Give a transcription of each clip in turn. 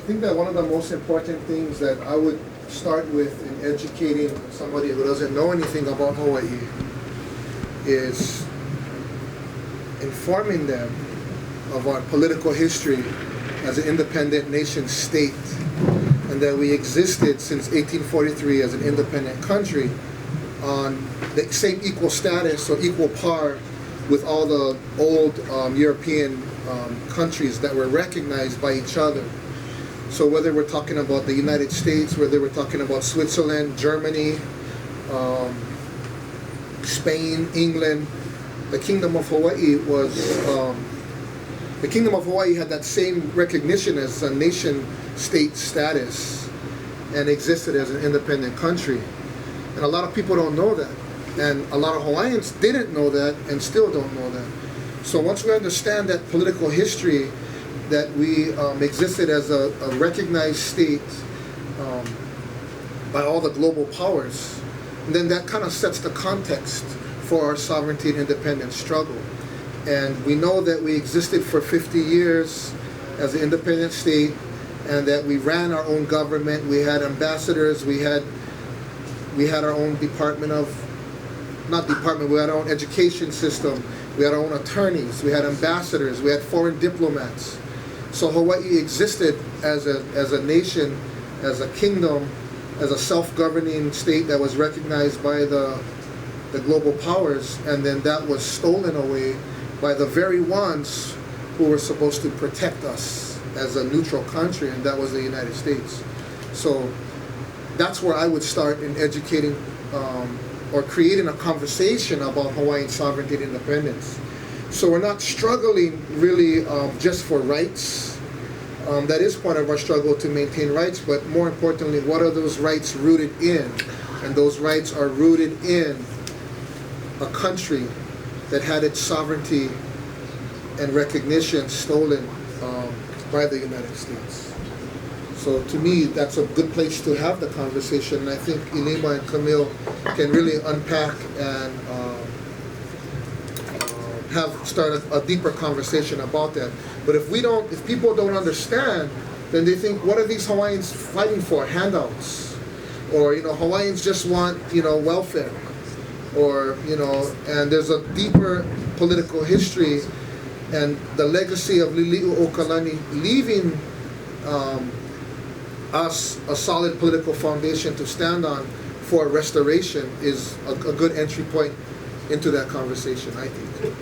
think that one of the most important things that I would start with in educating somebody who doesn't know anything about Hawaii is informing them of our political history as an independent nation state, and that we existed since 1843 as an independent country on the same equal status or equal par with all the old European countries that were recognized by each other. So whether we're talking about the United States, whether we're talking about Switzerland, Germany, Spain, England, the Kingdom of Hawaii was, the Kingdom of Hawaii had that same recognition as a nation state status and existed as an independent country. And a lot of people don't know that. And a lot of Hawaiians didn't know that and still don't know that. So once we understand that political history, that we existed as a recognized state by all the global powers, then that kind of sets the context for our sovereignty and independence struggle. And we know that we existed for 50 years as an independent state, and that we ran our own government. We had ambassadors, we had our own we had our own education system, we had our own attorneys, we had ambassadors, we had foreign diplomats. So Hawaii existed as a nation, as a kingdom, as a self-governing state that was recognized by the global powers, and then that was stolen away by the very ones who were supposed to protect us as a neutral country, and that was the United States. So that's where I would start in educating or creating a conversation about Hawaiian sovereignty and independence. So we're not struggling really just for rights. That is part of our struggle to maintain rights, but more importantly, what are those rights rooted in? And those rights are rooted in a country that had its sovereignty and recognition stolen by the United States. So to me, that's a good place to have the conversation, and I think Ilima and Camille can really unpack and start a deeper conversation about that. But if people don't understand, then they think, what are these Hawaiians fighting for? Handouts, or Hawaiians just want welfare, or and there's a deeper political history and the legacy of Lili'u Okalani leaving us a solid political foundation to stand on for restoration is a good entry point into that conversation, I think.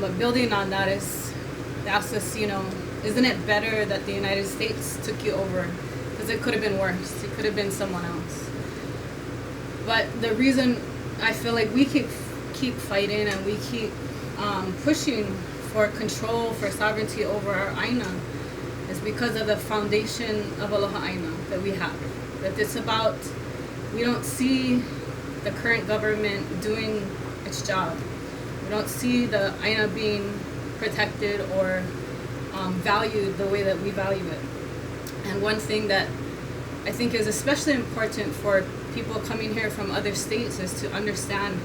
But building on that asks us, isn't it better that the United States took you over? Because it could have been worse. It could have been someone else. But the reason I feel like we keep fighting and we keep pushing for control, for sovereignty over our aina, is because of the foundation of Aloha Aina that we have. That it's about, we don't see the current government doing its job. We don't see the aina being protected or valued the way that we value it. And one thing that I think is especially important for people coming here from other states is to understand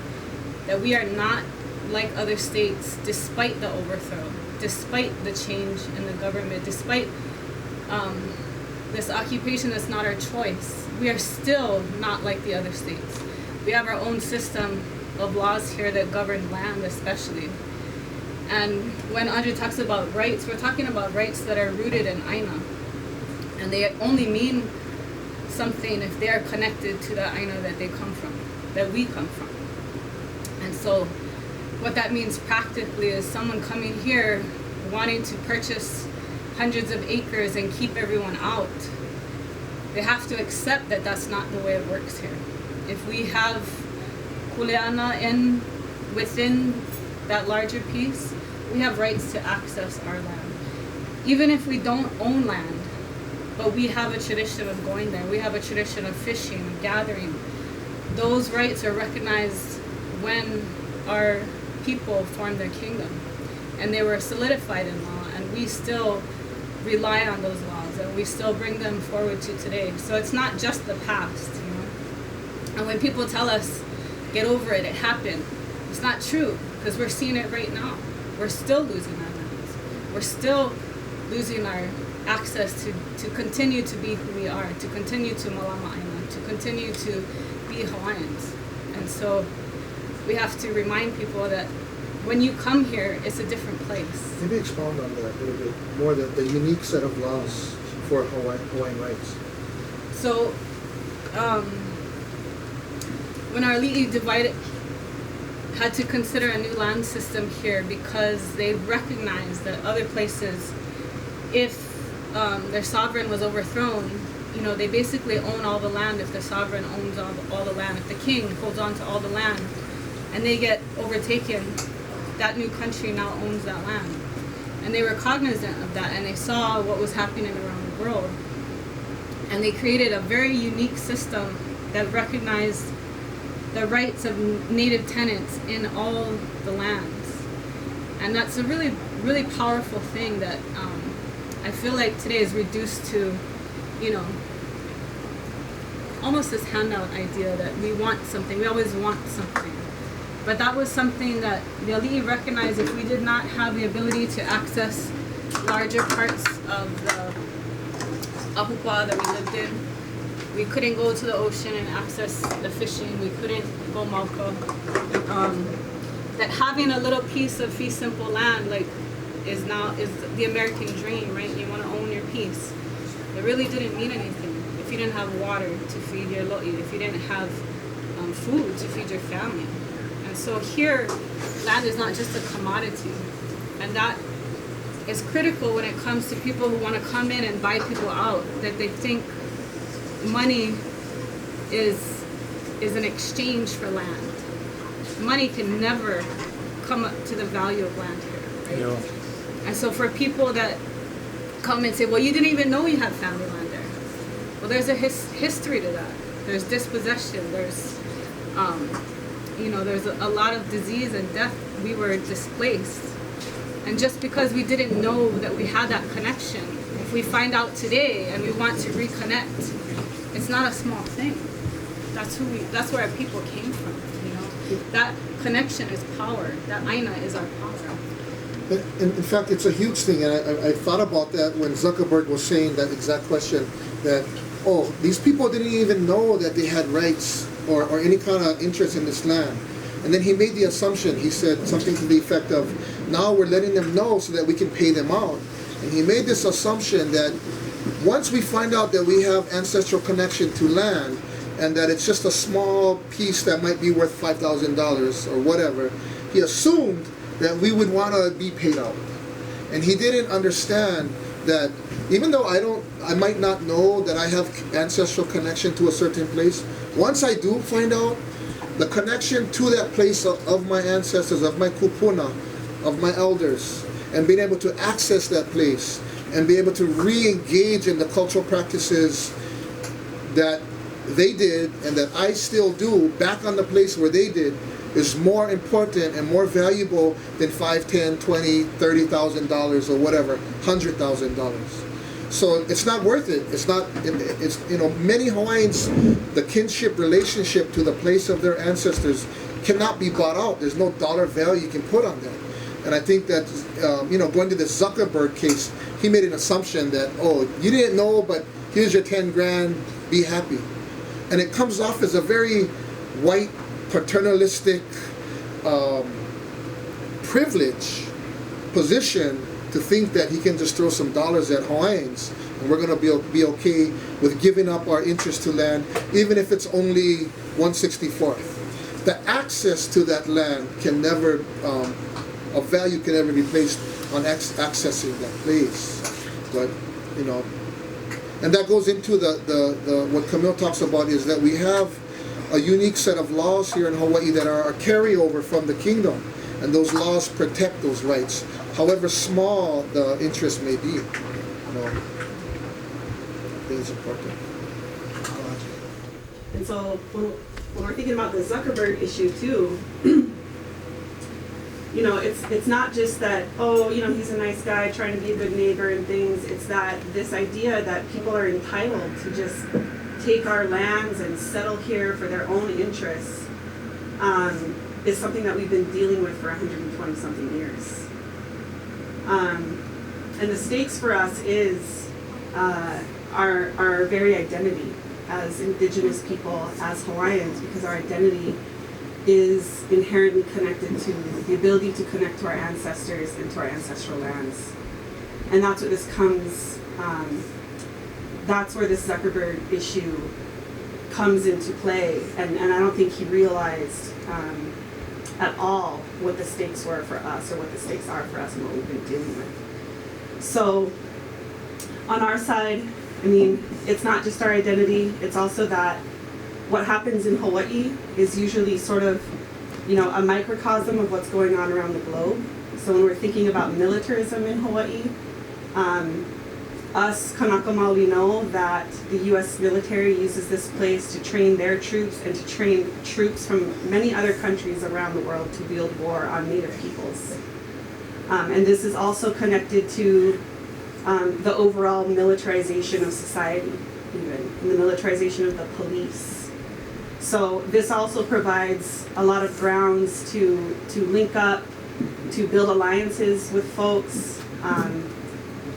that we are not like other states, despite the overthrow, despite the change in the government, despite this occupation that's not our choice. We are still not like the other states. We have our own system of laws here that govern land especially. And when Andre talks about rights, we're talking about rights that are rooted in aina. And they only mean something if they are connected to the aina that they come from, that we come from. And so what that means practically is someone coming here wanting to purchase hundreds of acres and keep everyone out. They have to accept that that's not the way it works here. If we have kuleana within that larger piece, we have rights to access our land. Even if we don't own land, but we have a tradition of going there. We have a tradition of fishing, of gathering. Those rights are recognized when our people formed their kingdom. And they were solidified in law, and we still rely on those laws, and we still bring them forward to today. So it's not just the past, And when people tell us, get over it, it happened, it's not true. because we're seeing it right now. We're still losing our lands. We're still losing our access to continue to be who we are, to continue to Malama Island, to continue to be Hawaiians. And so we have to remind people that when you come here, it's a different place. Maybe expound on that a little bit more, the unique set of laws for Hawaiian rights. So, when our Li'i had to consider a new land system here because they recognized that other places, if their sovereign was overthrown, you know, they basically own all the land if the sovereign owns all the land. If the king holds on to all the land and they get overtaken, that new country now owns that land. And they were cognizant of that, and they saw what was happening around the world. And they created a very unique system that recognized the rights of native tenants in all the lands. And that's a really, really powerful thing that I feel like today is reduced to, you know, almost this handout idea that we want something, we always want something. But that was something that the Ali'i recognized. If we did not have the ability to access larger parts of the ahupua'a that we lived in, we couldn't go to the ocean and access the fishing, we couldn't go mauka. That having a little piece of fee simple land is the American dream, right? You want to own your piece. It really didn't mean anything if you didn't have water to feed your lo'i, if you didn't have food to feed your family. And so here, land is not just a commodity, and that is critical when it comes to people who want to come in and buy people out, that they think money is an exchange for land. Money can never come up to the value of land here, right? Yeah. And so for people that come and say, well, you didn't even know you had family land there. Well, there's a history to that. There's dispossession. There's, there's a lot of disease and death. We were displaced. And just because we didn't know that we had that connection, if we find out today and we want to reconnect, it's not a small thing. That's where our people came from, you know. That connection is power. That aina is our power. In fact, it's a huge thing, and I thought about that when Zuckerberg was saying that exact question, that, these people didn't even know that they had rights or any kind of interest in this land. And then he made the assumption, he said something to the effect of, now we're letting them know so that we can pay them out. And he made this assumption that once we find out that we have ancestral connection to land, and that it's just a small piece that might be worth $5,000 or whatever, he assumed that we would want to be paid out. And he didn't understand that even though I might not know that I have ancestral connection to a certain place, once I do find out the connection to that place of my ancestors, of my kupuna, of my elders, and being able to access that place and be able to re-engage in the cultural practices that they did and that I still do back on the place where they did, is more important and more valuable than $5, $10, $20, $30,000 or whatever, $100,000. So it's not worth it. It's many Hawaiians, the kinship relationship to the place of their ancestors cannot be bought out. There's no dollar value you can put on that. And I think that, going to the Zuckerberg case, he made an assumption that, you didn't know, but here's your 10 grand, be happy. And it comes off as a very white, paternalistic, privilege position to think that he can just throw some dollars at Hawaiians and we're going to be okay with giving up our interest to land, even if it's only 1/64th. The access to that land can never, of value can never be placed on accessing that place. But, and that goes into the what Camille talks about, is that we have a unique set of laws here in Hawaii that are a carryover from the kingdom, and those laws protect those rights, however small the interest may be. I think it's important. And so when we're thinking about the Zuckerberg issue too, it's not just that, he's a nice guy trying to be a good neighbor and things. It's that this idea that people are entitled to just take our lands and settle here for their own interests. is something that we've been dealing with for 120 something years. And the stakes for us is our very identity as Indigenous people, as Hawaiians, because our identity is inherently connected to the ability to connect to our ancestors and to our ancestral lands. And that's what this comes, that's where this Zuckerberg issue comes into play. And I don't think he realized at all what the stakes were for us, or what the stakes are for us, and what we've been dealing with. So on our side, I mean, it's not just our identity, it's also that what happens in Hawaii is usually sort of, you know, a microcosm of what's going on around the globe. So when we're thinking about militarism in Hawaii, us Kanaka Maoli know that the US military uses this place to train their troops and to train troops from many other countries around the world to wield war on Native peoples. And this is also connected to the overall militarization of society, even, and the militarization of the police. So this also provides a lot of grounds to link up, to build alliances with folks.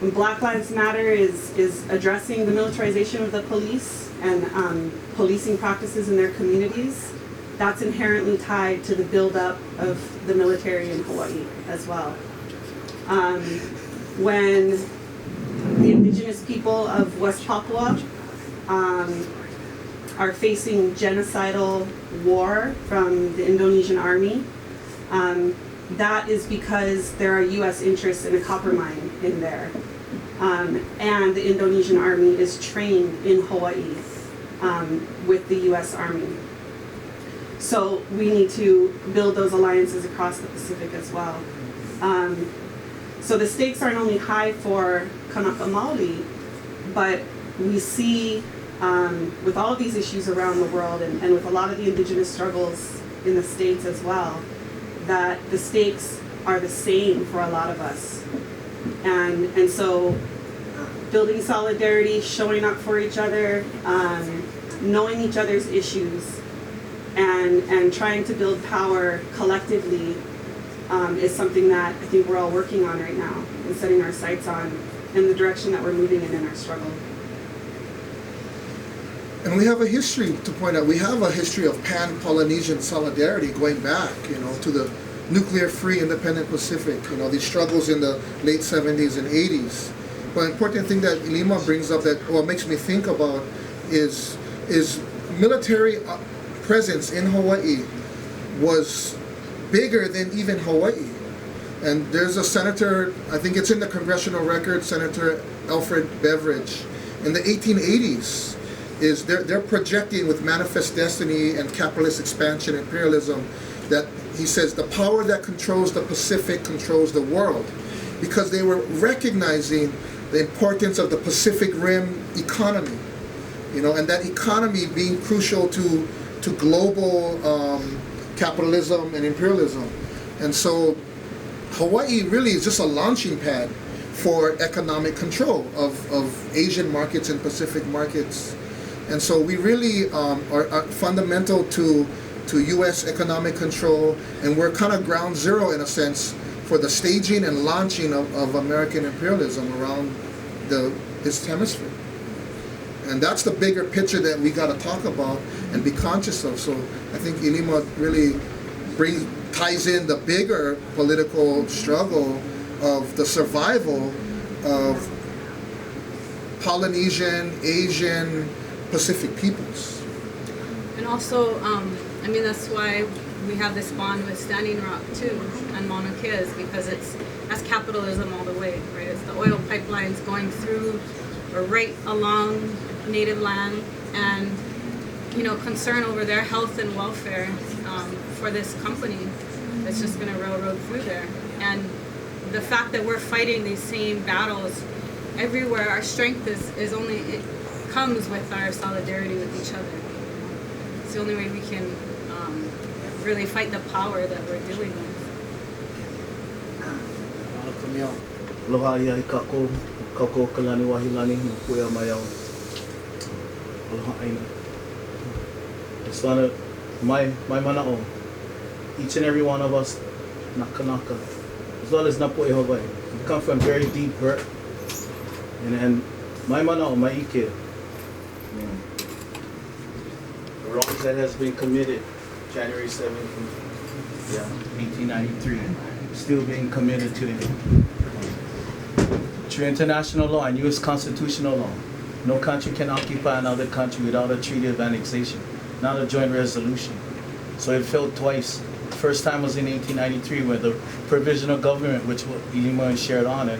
When Black Lives Matter is addressing the militarization of the police and policing practices in their communities, that's inherently tied to the buildup of the military in Hawaii as well. When the indigenous people of West Papua are facing genocidal war from the Indonesian army, that is because there are US interests in a copper mine in there. And the Indonesian army is trained in Hawaii with the US Army. So we need to build those alliances across the Pacific as well. So the stakes aren't only high for Kanaka Maoli, but we see with all of these issues around the world and with a lot of the indigenous struggles in the States as well, that the stakes are the same for a lot of us. And so building solidarity, showing up for each other, knowing each other's issues, and trying to build power collectively is something that I think we're all working on right now and setting our sights on in the direction that we're moving in our struggle. And we have a history to point out. We have a history of pan-Polynesian solidarity going back, you know, to the nuclear-free independent Pacific, you know, these struggles in the late 70s and 80s. But an important thing that Lima brings up that makes me think about is military presence in Hawaii was bigger than even Hawaii. And there's a senator, I think it's in the congressional record, Senator Alfred Beveridge, in the 1880s, they're projecting with manifest destiny and capitalist expansion, imperialism, that he says the power that controls the Pacific controls the world, because they were recognizing the importance of the Pacific Rim economy, you know, and that economy being crucial to global capitalism and imperialism. And so Hawaii really is just a launching pad for economic control of Asian markets and Pacific markets. And so we really are fundamental to U.S. economic control, and we're kind of ground zero in a sense for the staging and launching of American imperialism around this hemisphere. And that's the bigger picture that we got to talk about and be conscious of. So I think Ilima really ties in the bigger political struggle of the survival of Polynesian, Asian, Pacific peoples. And also, I mean, that's why we have this bond with Standing Rock too and Mauna Kea, is because that's capitalism all the way, right? It's the oil pipelines going through or right along native land, and you know, concern over their health and welfare for this company that's just going to railroad through there. And the fact that we're fighting these same battles everywhere, our strength is only, it comes with our solidarity with each other. It's the only way we can really fight the power that we're dealing with. Aloha ia I kako kalani wahilani no kuya mai au. Aloha aina. It's mana mai mana o. each and every one of us, Nakanaka, as well as Napoe Hawaii, we come from very deep hurt. And my mana, my ike, the wrongs that has been committed, January 17th, 1893, still being committed today. Through international law and U.S. constitutional law, no country can occupy another country without a treaty of annexation, not a joint resolution. So it failed twice. The first time was in 1893, where the provisional government, which Illinois shared on it,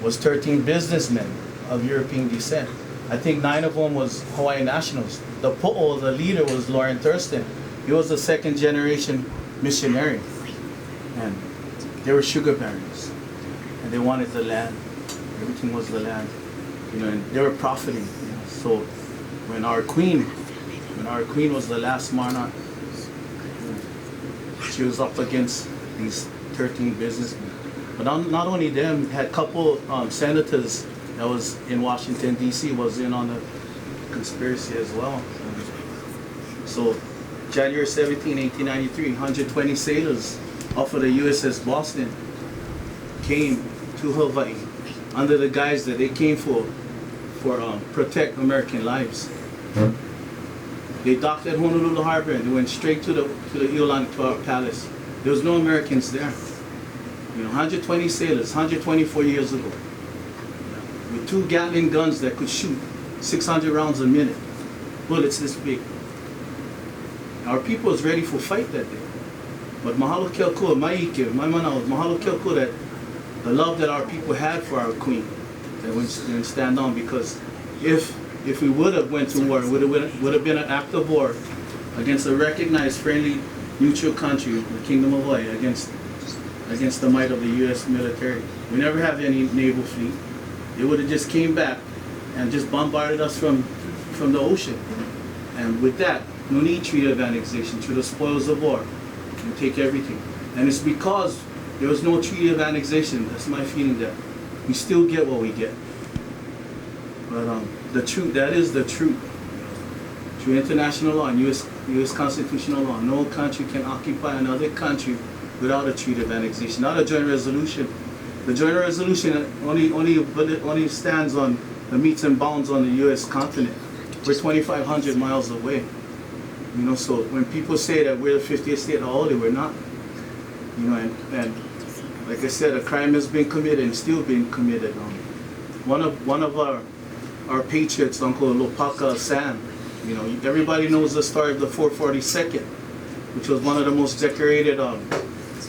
was 13 businessmen of European descent. I think 9 of them was Hawaiian nationals. The po'o, the leader, was Lauren Thurston. He was a second generation missionary. And they were sugar barons. And they wanted the land. Everything was the land. And they were profiting. So when our queen was the last monarch, she was up against these 13 businessmen. But not only them, had a couple senators that was in Washington, D.C. was in on the conspiracy as well. So January 17, 1893, 120 sailors off of the USS Boston came to Hawaii under the guise that they came for protect American lives. They docked at Honolulu Harbor and they went straight to the Iolani, to our palace. There was no Americans there. 120 sailors, 124 years ago, with 2 Gatling guns that could shoot 600 rounds a minute, bullets this big. Our people was ready for fight that day. But mahalo keokua, my mana was mahalo keokua that the love that our people had for our queen, that we didn't stand on, because if we would have went to war, it would have been an act of war against a recognized friendly neutral country, the Kingdom of Hawaii, against the might of the U.S. military. We never have any naval fleet. They would have just came back and just bombarded us from the ocean. And with that, no need treaty of annexation, through the spoils of war. You take everything. And it's because there was no treaty of annexation, that's my feeling, that we still get what we get. But the truth, that is the truth. Through international law and U.S. constitutional law, no country can occupy another country without a treaty of annexation, not a joint resolution. The joint resolution only stands on the metes and bounds on the U.S. continent. We're 2,500 miles away. So when people say that we're the 50th state of Hawaii, we're not. And like I said, a crime has been committed and still being committed. One of our patriots, Uncle Lopaka San, everybody knows the story of the 442nd, which was one of the most decorated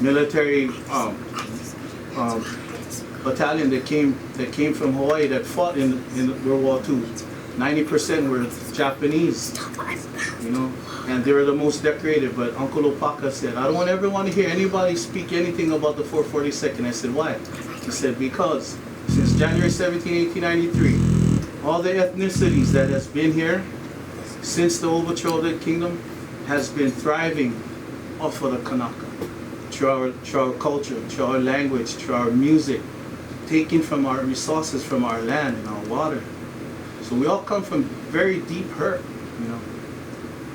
military battalion that came from Hawaii that fought in World War II. 90% were Japanese, and they were the most decorated. But Uncle Opaka said, I don't ever want to hear anybody speak anything about the 442nd. I said, why? He said, because since January 17, 1893, all the ethnicities that has been here since the overthrow of the kingdom has been thriving off of the Kanaka, through our culture, through our language, through our music, taking from our resources, from our land and our water. So we all come from very deep hurt,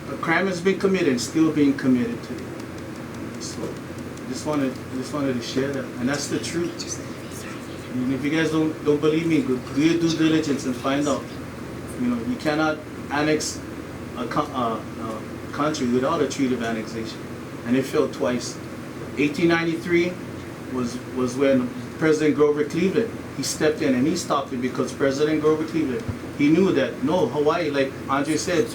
A crime has been committed and still being committed today. So just wanted to share that, and that's the truth. And if you guys don't believe me, do your due diligence and find out. You cannot annex a country without a treaty of annexation, and it failed twice. 1893 was when President Grover Cleveland, he stepped in and he stopped it, because President Grover Cleveland, he knew that Hawaii, like Andre said,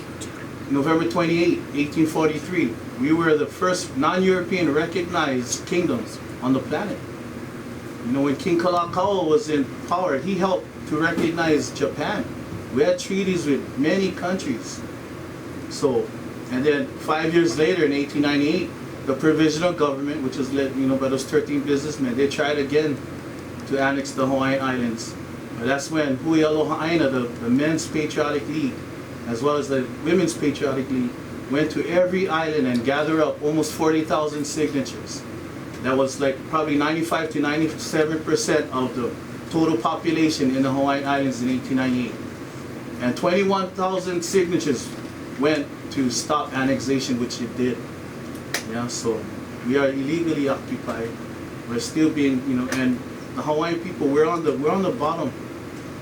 November 28, 1843, we were the first non-European recognized kingdoms on the planet. When King Kalakaua was in power, he helped to recognize Japan. We had treaties with many countries. So, and then 5 years later, in 1898, the provisional government, which was led, by those 13 businessmen, they tried again to annex the Hawaiian Islands. But that's when Hui Aloha Aina, the men's patriotic league, as well as the women's patriotic league, went to every island and gathered up almost 40,000 signatures. That was like probably 95 to 97% of the total population in the Hawaiian Islands in 1898. And 21,000 signatures went to stop annexation, which it did. So we are illegally occupied. We're still being, and the Hawaiian people, we're on the bottom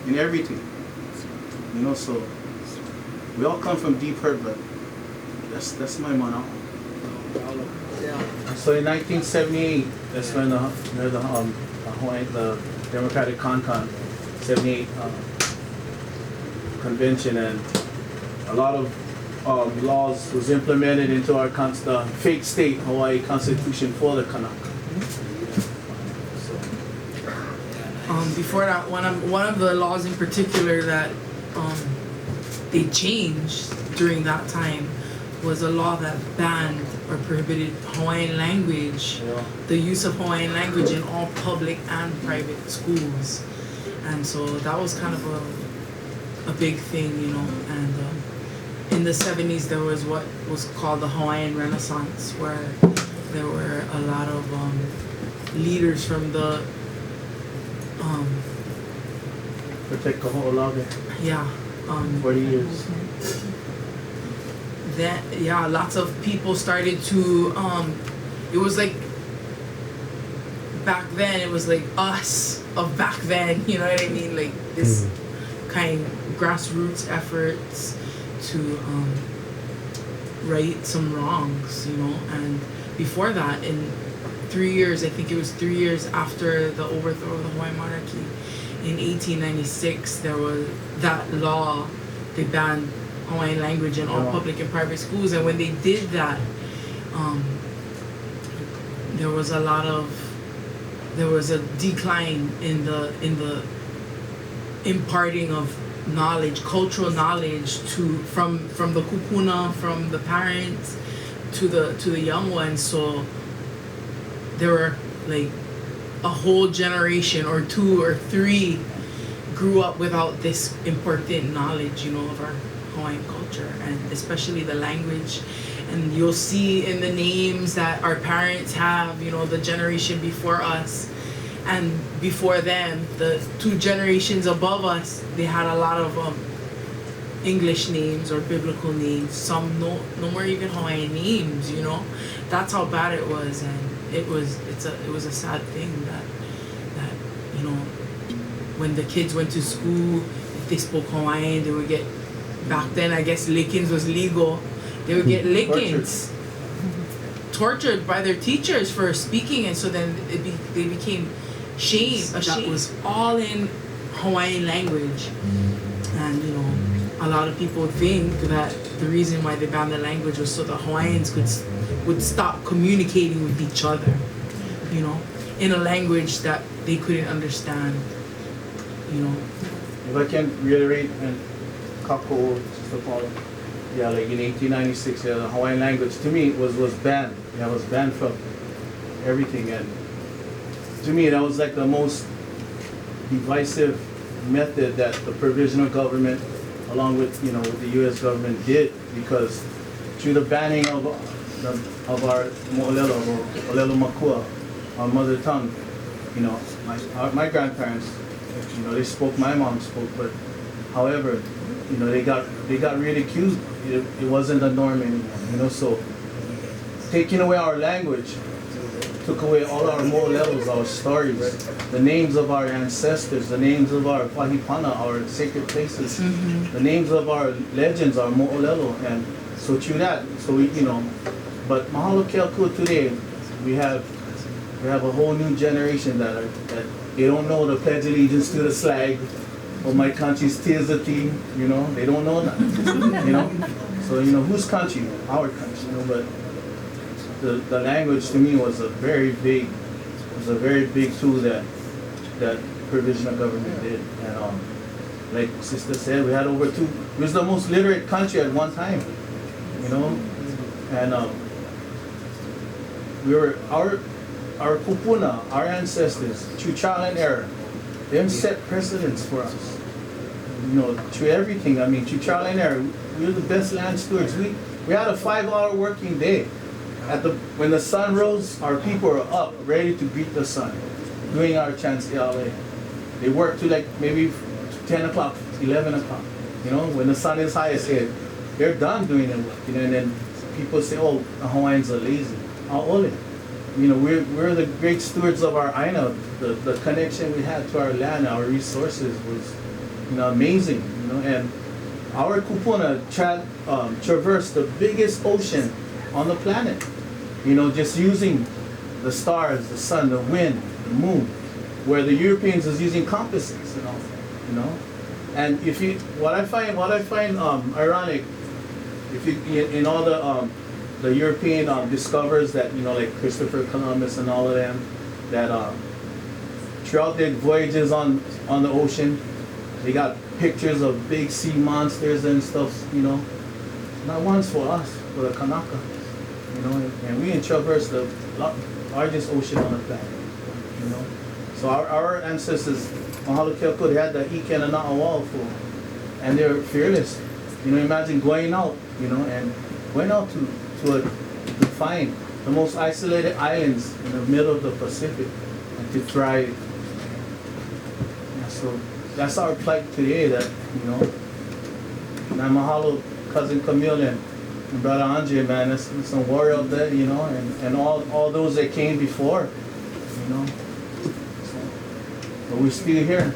in everything. So we all come from deep hurt, but that's my mana. So in 1978, that's when the Hawaiian, the Democratic Con 78 convention, and a lot of laws was implemented into our the fake state Hawaii Constitution for the Kanaka. Before that, one of the laws in particular that they changed during that time was a law that banned or prohibited Hawaiian language, the use of Hawaiian language in all public and private schools. And so that was kind of a big thing, and in the 70s there was what was called the Hawaiian Renaissance, where there were a lot of leaders from the Protect Kaho'olawe. yeah 40 years. Lots of people started to it was like back then, it was like us of back then, you know what I mean, like this kind of grassroots efforts to right some wrongs, and before that, in 3 years, I think it was 3 years after the overthrow of the Hawaiian monarchy, in 1896, there was that law. They banned Hawaiian language in all public and private schools, and when they did that, there was a decline in the imparting of knowledge, cultural knowledge from the kupuna, from the parents to the young ones. So there were like a whole generation or 2 or 3 grew up without this important knowledge, of our Hawaiian culture, and especially the language. And you'll see in the names that our parents have, the generation before us and before them, the 2 generations above us, they had a lot of English names or biblical names. Some no more even Hawaiian names, That's how bad it was, and it was a sad thing that when the kids went to school, if they spoke Hawaiian, they would get, back then I guess lickings was legal, they would get lickings, tortured by their teachers for speaking, and so then they became ashamed. That was all in Hawaiian language, and a lot of people think that the reason why they banned the language was so the Hawaiians would stop communicating with each other, in a language that they couldn't understand, If I can reiterate, and Kako, Sister Paula, like in 1896, the Hawaiian language to me was banned. It was banned from everything, and to me that was like the most divisive method that the provisional government, along with with the U.S. government, did, because through the banning of our mo'olelo, or olelo makua, our mother tongue, my grandparents, they spoke, my mom spoke, but however, they got ridiculed. It wasn't a norm anymore, so taking away our language took away all our mo'olelos, our stories, the names of our ancestors, the names of our pahipana, our sacred places, the names of our legends, our mo'olelo, and so through that, but mahalo ke akua today, we have a whole new generation that they don't know the pledge allegiance to the flag, or my country's tis the theme, they don't know that, so whose country? Our country, but the language to me was a very big tool that provisional government did, and like Sister said, we had we was the most literate country at one time, and we were our kupuna, our ancestors, through trial and error, them set precedents for us. Through everything. I mean, through trial and error, we were the best land stewards. We had a 5-hour working day. When the sun rose, our people were up, ready to greet the sun, doing our chants LA. They worked to like maybe 10 o'clock, 11 o'clock. When the sun is highest here, they're done doing their work. And then people say, oh, the Hawaiians are lazy. you know, we're the great stewards of our Aina. The connection we had to our land, our resources was, you know, amazing. You know, and our kupuna traversed the biggest ocean on the planet. You know, just using the stars, the sun, the wind, the moon, where the Europeans was using compasses and all that. You know, and if you, what I find ironic, if you in all the European discoverers that, you know, like Christopher Columbus and all of them, that throughout their voyages on the ocean, they got pictures of big sea monsters and stuff, you know. Not once for us, for the Kanaka, you know, and we traversed the largest ocean on the planet, you know. So our ancestors, Mahalo Keoko, they had the Iken and Na'awal for, and they were fearless. You know, imagine going out, you know, and going out to find the most isolated islands in the middle of the Pacific and to thrive. Yeah, so that's our plight today, that, you know, and mahalo cousin Camille and brother Andre, man, there's some warrior out there, you know, and all those that came before, you know. So, but we're still here.